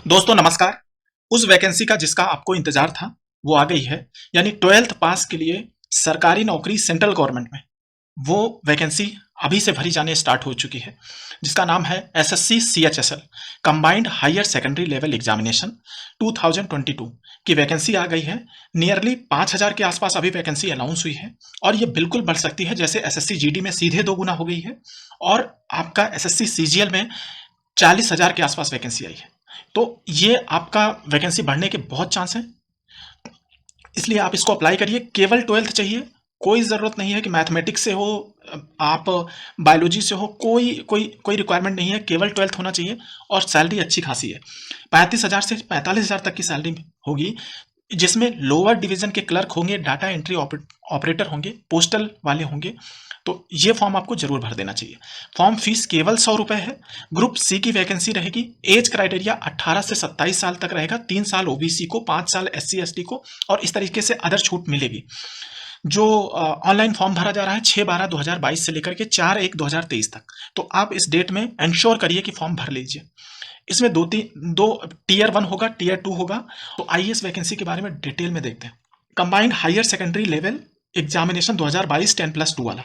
दोस्तों नमस्कार। उस वैकेंसी का जिसका आपको इंतजार था वो आ गई है। यानी 12th पास के लिए सरकारी नौकरी सेंट्रल गवर्नमेंट में वो वैकेंसी अभी से भरी जाने स्टार्ट हो चुकी है, जिसका नाम है SSC CHSL combined higher secondary level examination 2022 की वैकेंसी आ गई है। नियरली 5000 के आसपास अभी वैकेंसी अनाउंस हुई है और ये बिल्कुल बढ़ सकती है, जैसे एसएससी जीडी में सीधे 2 गुना हो गई है और आपका एसएससी सीजीएल में 40,000 के आसपास वैकेंसी आई है। तो ये आपका वैकेंसी बढ़ने के बहुत चांस हैं, इसलिए आप इसको अप्लाई करिए। केवल 12th चाहिए, कोई ज़रूरत नहीं है कि मैथमेटिक्स से हो, आप बायोलॉजी से हो, कोई कोई कोई रिक्वायरमेंट नहीं है, केवल 12th होना चाहिए। और सैलरी अच्छी खासी है, 35,000 से 45,000 तक की सैलरी होगी, जिसमें लोअर डिवीजन के क्लर्क होंगे, डाटा एंट्री ऑपरेटर होंगे, पोस्टल वाले होंगे। तो ये फॉर्म आपको जरूर भर देना चाहिए। फॉर्म फीस केवल 100 रुपए है। ग्रुप सी की वैकेंसी रहेगी। एज क्राइटेरिया 18 से 27 साल तक रहेगा। 3 साल ओबीसी को, 5 साल एससी एसटी को, और इस तरीके से अदर छूट मिलेगी। जो ऑनलाइन फॉर्म भरा जा रहा है 6/12/2022 से लेकर के 4/1/2023 तक। तो आप इस डेट में इंश्योर करिए कि फॉर्म भर लीजिए। इसमें दो टीयर 1 होगा, टीयर 2 होगा। तो आइए इस वैकेंसी के बारे में डिटेल में देखते हैं। Combined higher secondary level examination 2022 10+2 वाला,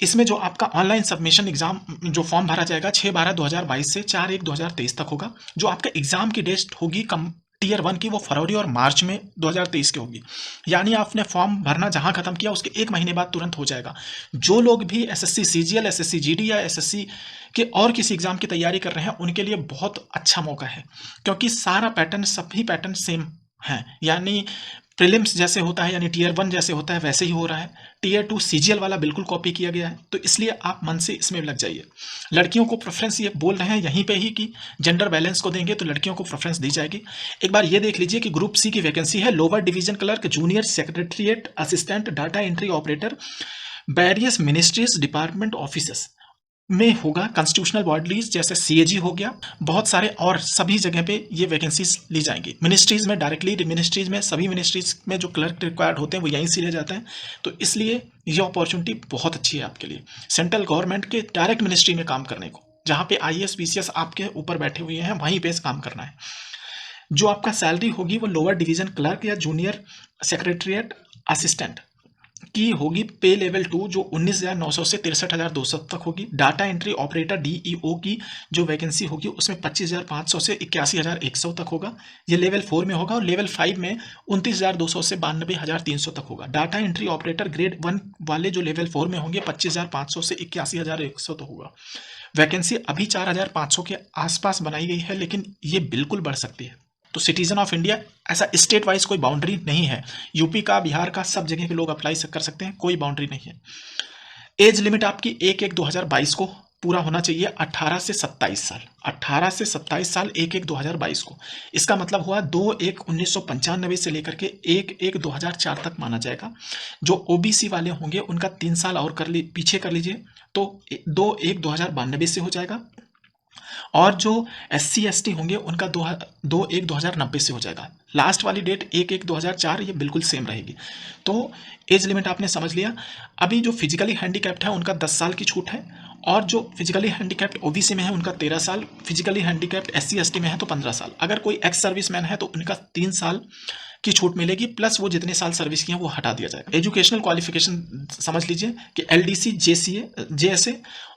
इसमें जो आपका ऑनलाइन सबमिशन एग्जाम जो फॉर्म भरा जाएगा 6/12/2022 से 4/1/2023 तक होगा। जो आपका एग्जाम की डेट होगी कम टीयर 1 की, वो फरवरी और मार्च में 2023 की होगी। यानी आपने फॉर्म भरना जहां खत्म किया उसके 1 महीने बाद तुरंत हो जाएगा। जो लोग भी एसएससी सीजीएल, एसएससी जीडी या एसएससी के और किसी एग्जाम की तैयारी कर रहे हैं उनके लिए बहुत अच्छा मौका है, क्योंकि सारा पैटर्न, सभी पैटर्न सेम हैं। यानी प्रीलिम्स जैसे होता है, यानी टीयर 1 जैसे होता है, वैसे ही हो रहा है। टीयर 2 सीजीएल वाला बिल्कुल कॉपी किया गया है, तो इसलिए आप मन से इसमें लग जाइए। लड़कियों को प्रेफरेंस ये बोल रहे हैं यहीं पे ही कि जेंडर बैलेंस को देंगे, तो लड़कियों को प्रेफरेंस दी जाएगी। एक बार ये देख लीजिए कि ग्रुप सी की वैकेंसी है lower division clerk, junior secretariat assistant, data entry operator, various ministries department officers में होगा। कॉन्स्टिट्यूशनल बॉडीज जैसे सीएजी हो गया, बहुत सारे और सभी जगह पे ये वैकेंसीज ली जाएंगी। मिनिस्ट्रीज में डायरेक्टली, मिनिस्ट्रीज में, सभी मिनिस्ट्रीज में जो क्लर्क रिक्वायर्ड होते हैं वो यहीं से ले जाते हैं। तो इसलिए ये अपॉर्चुनिटी बहुत अच्छी है आपके लिए, सेंट्रल गवर्नमेंट के डायरेक्ट मिनिस्ट्री में काम करने को, जहाँ पे आईएएस पीसीएस आपके ऊपर बैठे हुए हैं, वहीं पे काम करना है। जो आपका सैलरी होगी वो लोअर डिवीजन क्लर्क या जूनियर सेक्रेटरिएट असिस्टेंट की होगी, पे लेवल 2 जो 19,900 से 63,200 तक होगी। डाटा एंट्री ऑपरेटर डीईओ की जो वैकेंसी होगी उसमें 25,500 से 81,100 तक होगा, ये लेवल 4 में होगा। और लेवल 5 में 29,200 से 92,300 तक होगा। डाटा एंट्री ऑपरेटर ग्रेड 1 वाले जो लेवल 4 में होंगे 25,500 से 81,100 तक होगा। वैकेंसी अभी 4,500 के आसपास बनाई गई है, लेकिन ये बिल्कुल बढ़ सकती है। तो सिटीजन ऑफ इंडिया, ऐसा स्टेट वाइज कोई बाउंड्री नहीं है, यूपी का, बिहार का, सब जगह के लोग अप्लाई कर सकते हैं, कोई बाउंड्री नहीं है। एज लिमिट आपकी 1/1/2022 को पूरा होना चाहिए, 18 से 27 साल, 18 से 27 साल 1/1/2022 को। इसका मतलब हुआ 2/1/1995 से लेकर के 1/1/2004 तक माना जाएगा। जो ओबीसी वाले होंगे उनका 3 साल और पीछे कर लीजिए, तो 2/1/2092 से हो जाएगा। और जो SC ST होंगे उनका 2/1/2090 से हो जाएगा। लास्ट वाली डेट 1/1/2004 ये बिल्कुल सेम रहेगी। तो एज लिमिट आपने समझ लिया। अभी जो फिजिकली हैंडीकैप्ड है उनका 10 साल की छूट है, और जो फिजिकली हैंडीकैप्ड ओबीसी में है उनका 13 साल, फिजिकली हैंडीकैप्ड SC ST में है तो 15 साल। अगर कोई एक्स सर्विसमैन है तो उनका 3 साल की छूट मिलेगी, प्लस वो जितने साल सर्विस किए हैं वो हटा दिया जाएगा। एजुकेशनल क्वालिफिकेशन समझ लीजिए कि LDC, JSA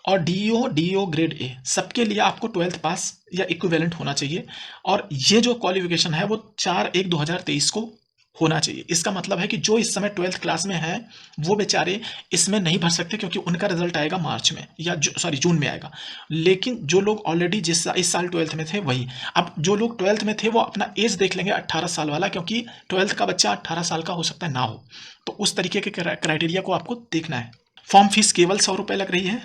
और DEO ग्रेड ए, सबके लिए आपको 12th पास या इक्विवेलेंट होना चाहिए। और ये जो क्वालिफिकेशन है वो 4/1/2023 को होना चाहिए। इसका मतलब है कि जो इस समय 12th क्लास में है वो बेचारे इसमें नहीं भर सकते, क्योंकि उनका रिजल्ट आएगा मार्च में, या जून में आएगा। लेकिन जो लोग ऑलरेडी इस साल 12th में थे वही, अब जो लोग 12th में थे वो अपना एज देख लेंगे 18 साल वाला, क्योंकि 12th का बच्चा 18 साल का हो सकता है ना हो। तो उस तरीके के क्राइटेरिया को आपको देखना है। फॉर्म फीस केवल 100 रुपये लग रही है।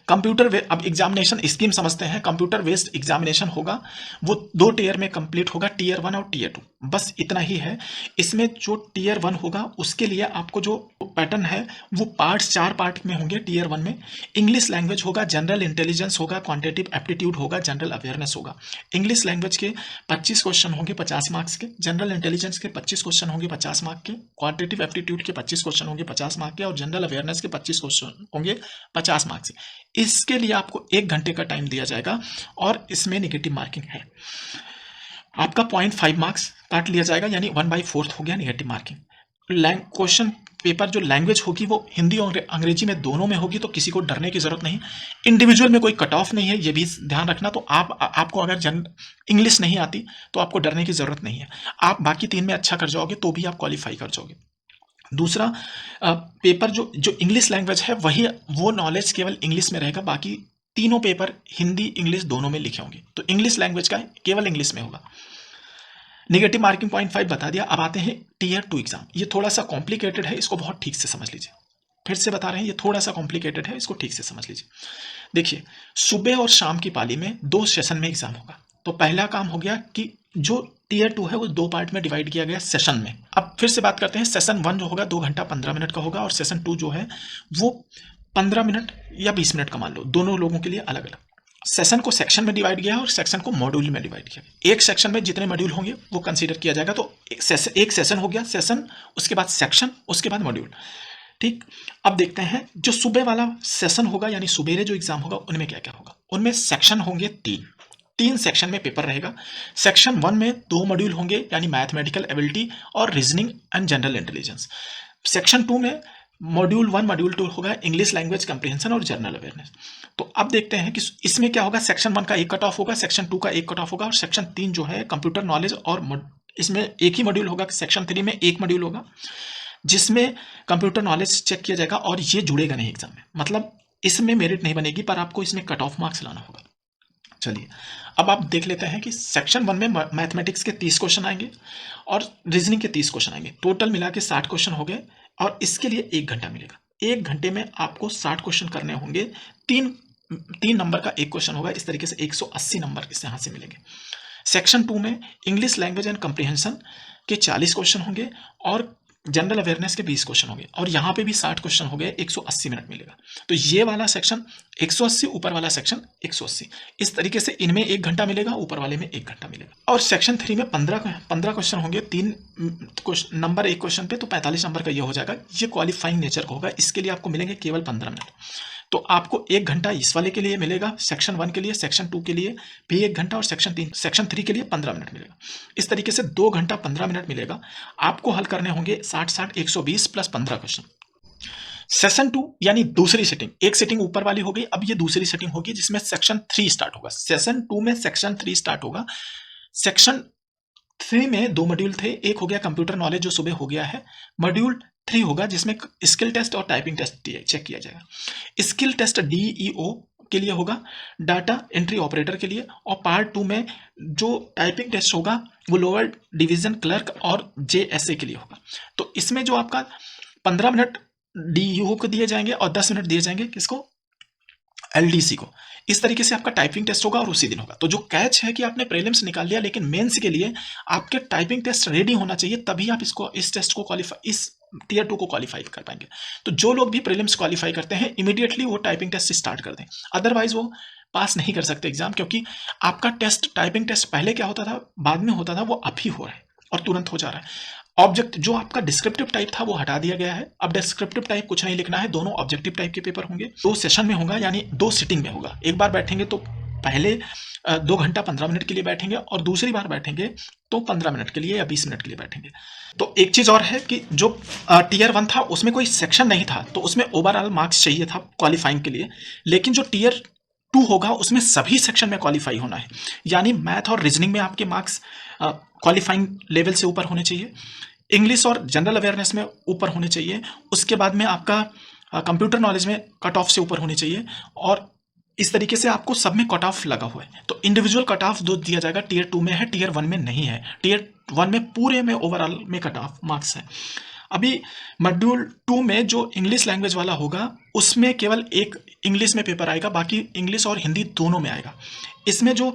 अब एग्जामिनेशन स्कीम समझते हैं। कंप्यूटर बेस्ड एग्जामिनेशन होगा, वो 2 टीयर में कंप्लीट होगा, टीयर 1 और टीयर 2, बस इतना ही है। इसमें जो टीयर 1 होगा उसके लिए आपको जो पैटर्न है वो पार्ट्स 4 पार्ट में होंगे। टीयर 1 में इंग्लिश लैंग्वेज होगा, जनरल इंटेलिजेंस होगा, क्वांटिटेटिव एप्टीट्यूड होगा, जनरल अवेयरनेस होगा। इंग्लिश लैंग्वेज के 25 क्वेश्चन होंगे 50 मार्क्स के, जनरल इंटेलिजेंस के 25 क्वेश्चन होंगे 50 मार्क के, क्वांटिटेटिव एप्टीट्यूड के 25 क्वेश्चन होंगे 50 मार्क के, और जनरल अवेयरनेस के 25 क्वेश्चन होंगे 50 मार्क्स के। इसके लिए आपको 1 घंटे का टाइम दिया जाएगा, और इसमें नेगेटिव मार्किंग है। आपका 0.5 मार्क्स काट लिया जाएगा, यानी 1/4 हो गया नेगेटिव मार्किंग। क्वेश्चन पेपर जो लैंग्वेज होगी वो हिंदी और अंग्रेजी में दोनों में होगी, तो किसी को डरने की जरूरत नहीं। इंडिविजुअल में कोई कट ऑफ नहीं है, ये भी ध्यान रखना। तो आपको अगर इंग्लिश नहीं आती तो आपको डरने की जरूरत नहीं है, आप बाकी 3 में अच्छा कर जाओगे तो भी आप क्वालिफाई कर जाओगे। दूसरा, पेपर जो इंग्लिश लैंग्वेज है वही वो नॉलेज केवल इंग्लिश में रहेगा, बाकी तीनों पेपर हिंदी इंग्लिश दोनों में लिखे होंगे, तो इंग्लिश लैंग्वेज का केवल इंग्लिश में होगा। नेगेटिव मार्किंग 0.5 बता दिया। अब आते हैं टीयर 2 एग्जाम। ये थोड़ा सा कॉम्प्लिकेटेड है, इसको बहुत ठीक से समझ लीजिए। फिर से बता रहे हैं, ये थोड़ा सा कॉम्प्लिकेटेड है, इसको ठीक से समझ लीजिए। देखिए, सुबह और शाम की पाली में 2 सेशन में एग्जाम होगा। तो पहला काम हो गया कि जो टीयर 2 है वो 2 पार्ट में डिवाइड किया गया सेशन में। अब फिर से बात करते हैं, सेशन 1 जो होगा 2 घंटा 15 मिनट का होगा, और सेशन 2 जो है वो 15 मिनट या 20 मिनट का मान लो, दोनों लोगों के लिए अलग अलग। सेशन को सेक्शन में डिवाइड किया है और सेक्शन को मॉड्यूल में डिवाइड किया गया। एक सेक्शन में जितने मॉड्यूल होंगे वो कंसीडर किया जाएगा। तो एक सेशन हो गया, सेशन, उसके बाद सेक्शन, उसके बाद मॉड्यूल। ठीक, अब देखते हैं जो सुबह वाला सेशन होगा, यानी सुबेरे जो एग्जाम होगा, उनमें क्या क्या होगा। उनमें सेक्शन होंगे 3 सेक्शन में पेपर रहेगा। सेक्शन 1 में 2 मॉड्यूल होंगे, यानी मैथमेटिकल एबिलिटी और reasoning and general intelligence. Section 2 में मॉड्यूल 1 मॉड्यूल 2 होगा इंग्लिश लैंग्वेज कंप्रीहेंशन और जनरल अवेयरनेस। तो अब देखते हैं कि इसमें क्या होगा। सेक्शन 1 का एक कट ऑफ होगा, सेक्शन 2 का एक कट ऑफ होगा, और सेक्शन 3 जो है कंप्यूटर नॉलेज, और इसमें एक ही मॉड्यूल होगा। सेक्शन 3 में एक मॉड्यूल होगा जिसमें कंप्यूटर नॉलेज चेक किया जाएगा, और ये जुड़ेगा नहीं एग्जाम में, मतलब इसमें मेरिट नहीं बनेगी, पर आपको इसमें कट ऑफ मार्क्स लाना होगा। चलिए, अब आप देख लेते हैं कि सेक्शन 1 में मैथमेटिक्स के 30 क्वेश्चन आएंगे और रीजनिंग के 30 क्वेश्चन आएंगे। टोटल मिला के 60 क्वेश्चन हो गए, और इसके लिए 1 घंटा मिलेगा। 1 घंटे में आपको 60 क्वेश्चन करने होंगे। 3 नंबर का एक क्वेश्चन होगा, इस तरीके से 180 नंबर इस यहाँ से मिलेंगे। सेक्शन 2 में इंग्लिश लैंग्वेज एंड कंप्रीहेंशन के 40 क्वेश्चन होंगे और जनरल अवेयरनेस के 20 क्वेश्चन होंगे, और यहाँ पे भी 60 क्वेश्चन हो गए, 180 मिनट मिलेगा। तो ये वाला सेक्शन 180, ऊपर वाला सेक्शन 180, इस तरीके से इनमें 1 घंटा मिलेगा, ऊपर वाले में 1 घंटा मिलेगा। और सेक्शन 3 में 15 क्वेश्चन होंगे, 3 नंबर एक क्वेश्चन पे, तो 45 नंबर का ये हो जाएगा। ये क्वालिफाइंग नेचर का होगा, इसके लिए आपको मिलेंगे केवल 15 मिनट। तो आपको 1 घंटा इस वाले के लिए मिलेगा, सेक्शन 1 के लिए, सेक्शन 2 के लिए भी 1 घंटा, और सेक्शन 3 के लिए 15 मिनट मिलेगा। इस तरीके से 2 घंटा 15 मिनट मिलेगा। आपको हल करने होंगे 60 120 प्लस 15 क्वेश्चन। सेशन 2 यानी दूसरी सेटिंग, एक सेटिंग ऊपर वाली हो गई, अब ये दूसरी सेटिंग होगी जिसमें सेक्शन 3 स्टार्ट होगा। सेशन 2 में सेक्शन 3 स्टार्ट होगा। सेक्शन 3 में 2 मॉड्यूल थे, एक हो गया कंप्यूटर नॉलेज जो सुबह हो गया है, मॉड्यूल 3 होगा जिसमें स्किल टेस्ट और टाइपिंग टेस्ट चेक किया जाएगा। स्किल टेस्ट डीईओ के लिए होगा, डाटा एंट्री ऑपरेटर के लिए, और पार्ट 2 में जो टाइपिंग टेस्ट होगा वो लोअर डिवीजन क्लर्क और जेएसए के लिए होगा। तो इसमें जो आपका 15 मिनट डीईओ को दिए जाएंगे और 10 मिनट दिए जाएंगे किसको, एलडीसी को। इस तरीके से आपका टाइपिंग टेस्ट होगा और उसी दिन होगा। तो जो कैच है कि आपने प्रीलिम्स निकाल लिया, लेकिन मेंस के लिए आपके टाइपिंग टेस्ट रेडी होना चाहिए, तभी आप इस टेस्ट को क्वालिफाई, इस टीयर 2 को क्वालिफाई कर पाएंगे। तो जो लोग भी प्रीलिम्स क्वालिफाई करते हैं, इमीडिएटली वो टाइपिंग टेस्ट स्टार्ट कर दें, अदरवाइज वो पास नहीं कर सकते एग्जाम, क्योंकि आपका टेस्ट, टाइपिंग टेस्ट पहले क्या होता था, बाद में होता था, वो अब ही हो रहा है और तुरंत हो जा रहा है। ऑब्जेक्ट जो आपका डिस्क्रिप्टिव टाइप था वो हटा दिया गया है, अब डिस्क्रिप्टिव टाइप कुछ नहीं लिखना है, दोनों ऑब्जेक्टिव टाइप के पेपर होंगे। 2 सेशन में होगा, यानी 2 सिटिंग में होगा। एक बार बैठेंगे तो पहले 2 घंटा 15 मिनट के लिए बैठेंगे, और दूसरी बार बैठेंगे तो 15 मिनट के लिए या 20 मिनट के लिए बैठेंगे। तो एक चीज और है कि जो टीयर 1 था उसमें कोई सेक्शन नहीं था, तो उसमें ओवरऑल मार्क्स चाहिए था क्वालिफाइंग के लिए, लेकिन जो टीयर 2 होगा उसमें सभी सेक्शन में क्वालिफाई होना है, यानी मैथ और रीजनिंग में आपके मार्क्स क्वालिफाइंग लेवल से ऊपर होने चाहिए, इंग्लिश और जनरल अवेयरनेस में ऊपर होने चाहिए, उसके बाद में आपका कंप्यूटर नॉलेज में कट ऑफ से ऊपर होने चाहिए, और इस तरीके से आपको सब में कट ऑफ लगा हुआ है। तो इंडिविजुअल कट ऑफ जो दिया जाएगा टीयर 2 में है, टीयर 1 में नहीं है। टीयर 1 में पूरे में ओवरऑल में कट ऑफ मार्क्स है। अभी मॉड्यूल 2 में जो इंग्लिश लैंग्वेज वाला होगा उसमें केवल एक इंग्लिश में पेपर आएगा, बाकी इंग्लिश और हिंदी दोनों में आएगा। इसमें जो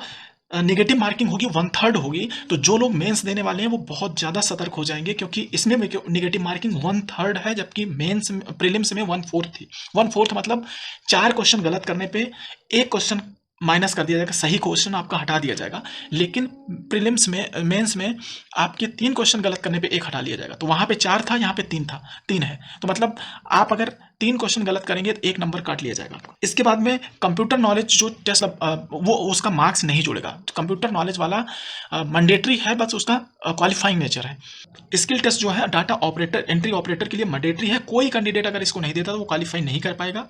नेगेटिव मार्किंग होगी 1/3 होगी, तो जो लोग मेंस देने वाले हैं वो बहुत ज़्यादा सतर्क हो जाएंगे, क्योंकि इसमें नेगेटिव मार्किंग 1/3 है, जबकि मेंस प्रीलिम्स में 1/4 थी। 1/4 मतलब 4 क्वेश्चन गलत करने पे 1 क्वेश्चन माइनस कर दिया जाएगा, सही क्वेश्चन आपका हटा दिया जाएगा। लेकिन प्रीलिम्स में, मेंस में आपके 3 क्वेश्चन गलत करने पे 1 हटा लिया जाएगा। तो वहां पे 4 था, यहाँ पे 3 था, 3 है। तो मतलब आप अगर 3 क्वेश्चन गलत करेंगे तो 1 नंबर काट लिया जाएगा आपको। इसके बाद में कंप्यूटर नॉलेज जो टेस्ट वो उसका मार्क्स नहीं जुड़ेगा। कंप्यूटर नॉलेज वाला मैंडेटरी है, बस उसका क्वालिफाइंग नेचर है। स्किल टेस्ट जो है डाटा ऑपरेटर, एंट्री ऑपरेटर के लिए मैंडेटरी है। कोई कैंडिडेट अगर इसको नहीं देता तो वो क्वालिफाई नहीं कर पाएगा।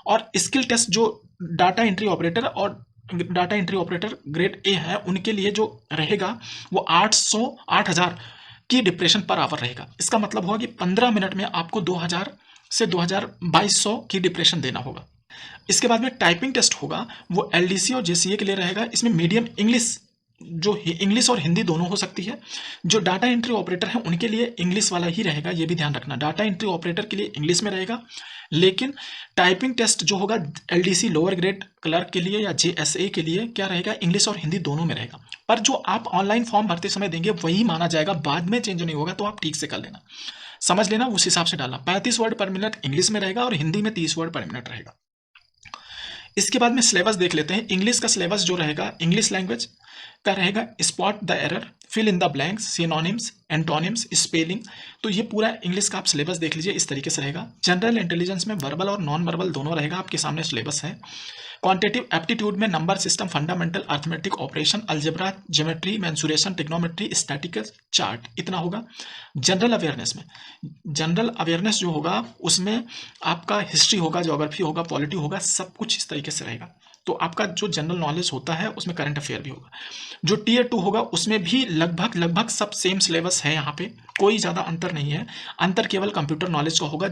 और स्किल टेस्ट जो डाटा एंट्री ऑपरेटर और data entry operator grade A है उनके लिए जो रहेगा वो 8,000 की डिप्रेशन पर आवर रहेगा। इसका मतलब होगा कि 15 मिनट में आपको 2000 से 2200 की डिप्रेशन देना होगा। इसके बाद में टाइपिंग टेस्ट होगा, वो एलडीसी और जेसीए के लिए रहेगा। इसमें मीडियम इंग्लिश, जो इंग्लिश और हिंदी दोनों हो सकती है। जो डाटा एंट्री ऑपरेटर है उनके लिए इंग्लिश वाला ही रहेगा, ये भी ध्यान रखना। डाटा एंट्री ऑपरेटर के लिए इंग्लिश में रहेगा, लेकिन टाइपिंग टेस्ट जो होगा एलडीसी लोअर ग्रेड क्लर्क के लिए या जेएसए के लिए क्या रहेगा, इंग्लिश और हिंदी दोनों में रहेगा। पर जो आप ऑनलाइन फॉर्म भरते समय देंगे वही माना जाएगा, बाद में चेंज नहीं होगा। तो आप ठीक से कर लेना, समझ लेना, उस हिसाब से डालना। 35 वर्ड पर मिनट इंग्लिश में रहेगा और हिंदी में 30 वर्ड पर मिनट रहेगा। इसके बाद में सिलेबस देख लेते हैं। इंग्लिश का सिलेबस जो रहेगा, इंग्लिश लैंग्वेज का रहेगा spot the error, fill in the blanks, synonyms, antonyms, spelling. तो ये पूरा इंग्लिश का आप सिलेबस देख लीजिए, इस तरीके से रहेगा। जनरल इंटेलिजेंस में वर्बल और नॉन वर्बल दोनों रहेगा, आपके सामने सिलेबस है। क्वांटिटिव एप्टीट्यूड में number system, fundamental arithmetic operation, algebra, geometry, mensuration, trigonometry, statistical chart, इतना होगा। जनरल अवेयरनेस में, जनरल अवेयरनेस जो होगा उसमें आपका हिस्ट्री होगा, ज्योग्राफी होगा, पॉलिटी होगा, सब कुछ इस तरीके से रहेगा। तो आपका जो जनरल नॉलेज होता है उसमें करंट अफेयर भी होगा। जो टीयर 2 होगा उसमें भी लगभग सब सेम सिलेबस है, यहाँ पे कोई ज़्यादा अंतर नहीं है। अंतर केवल कंप्यूटर नॉलेज का होगा,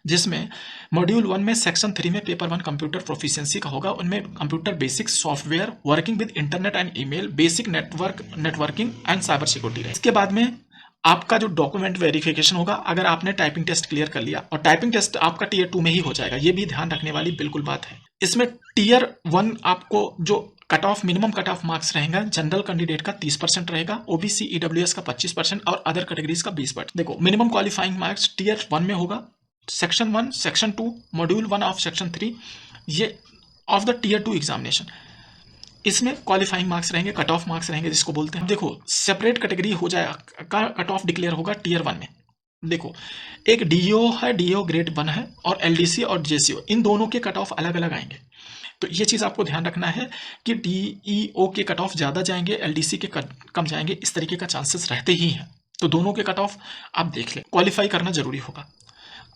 जिसमें मॉड्यूल 1 में सेक्शन 3 में पेपर 1 कंप्यूटर प्रोफिशिएंसी का होगा। उनमें computer basic, software, working with internet and email, basic networking and cyber security. इसके बाद में आपका जो डॉक्यूमेंट वेरिफिकेशन होगा, अगर आपने टाइपिंग टेस्ट क्लियर कर लिया, और टाइपिंग टेस्ट आपका टीयर 2 में ही हो जाएगा, ये भी ध्यान रखने वाली बिल्कुल बात है। इसमें टीयर 1 आपको जो cut off, minimum cut off marks रहेगा, जनरल कैंडिडेट का 30% रहेगा, ओबीसी ईडब्ल्यूएस का 25% और अदर कैटेगरीज का 20%। देखो, मिनिमम क्वालिफाइंग मार्क्स टीयर 1 में होगा, section 1, section 2, module 1 of section 3, ये ऑफ द टीयर 2 एग्जामिनेशन। इसमें क्वालिफाइंग मार्क्स रहेंगे, कट ऑफ मार्क्स रहेंगे जिसको बोलते हैं। देखो, सेपरेट कैटेगरी हो जाएगा, कट ऑफ डिक्लेयर होगा टीयर 1 में। देखो, एक डीओ है, डीओ ग्रेड 1 है, और एलडीसी और जेसीओ, इन दोनों के कट ऑफ अलग अलग आएंगे। तो ये चीज़ आपको ध्यान रखना है कि डीईओ के कट ऑफ ज़्यादा जाएंगे, एलडीसी के कम जाएंगे, इस तरीके का चांसेस रहते ही हैं। तो दोनों के कट ऑफ आप देख लें, क्वालिफाई करना जरूरी होगा।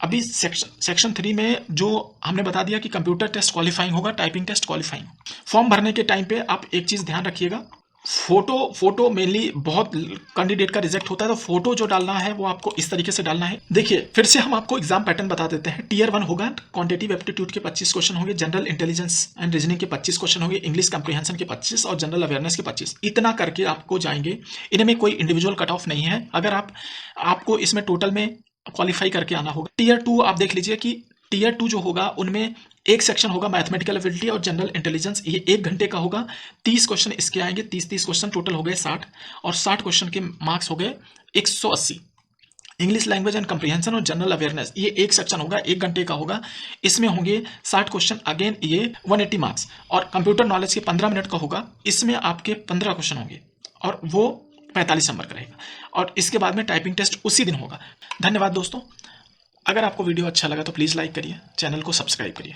अभी सेक्शन 3 में जो हमने बता दिया कि कंप्यूटर टेस्ट क्वालिफाइंग होगा, टाइपिंग टेस्ट क्वालिफाइंग। फॉर्म भरने के टाइम पे आप एक चीज़ ध्यान रखिएगा, फोटो मेनली बहुत कैंडिडेट का रिजेक्ट होता है, तो फोटो जो डालना है वो आपको इस तरीके से डालना है। देखिए, फिर से हम आपको एग्जाम पैटर्न बता देते हैं। टीयर 1 होगा, क्वांटिटिव एप्टीट्यूड के 25 क्वेश्चन होंगे, जनरल इंटेलिजेंस एंड रीजनिंग के 25 क्वेश्चन होंगे, इंग्लिश कंप्रीहेंशन के 25 और जनरल अवेयरनेस के 25। इतना करके आपको जाएंगे। इनमें कोई इंडिविजुअल कट ऑफ नहीं है। अगर आपको इसमें टोटल में क्वालिफाई करके आना होगा। टीयर 2 आप देख लीजिए कि टीयर 2 जो होगा उनमें एक सेक्शन होगा मैथमेटिकल एबिलिटी और जनरल इंटेलिजेंस, ये 1 घंटे का होगा। 30 क्वेश्चन इसके आएंगे, 30 क्वेश्चन टोटल हो गए 60, और 60 क्वेश्चन के मार्क्स हो गए 180। इंग्लिश लैंग्वेज एंड कंप्रीहेंशन और जनरल अवेयरनेस, ये एक सेक्शन होगा, 1 घंटे का होगा। इसमें होंगे 60 क्वेश्चन, अगेन ये 180 मार्क्स। और कंप्यूटर नॉलेज के 15 मिनट का होगा, इसमें आपके 15 क्वेश्चन होंगे और वो 45 नंबर का रहेगा। और इसके बाद में टाइपिंग टेस्ट उसी दिन होगा। धन्यवाद दोस्तों। अगर आपको वीडियो अच्छा लगा तो प्लीज़ लाइक करिए, चैनल को सब्सक्राइब करिए।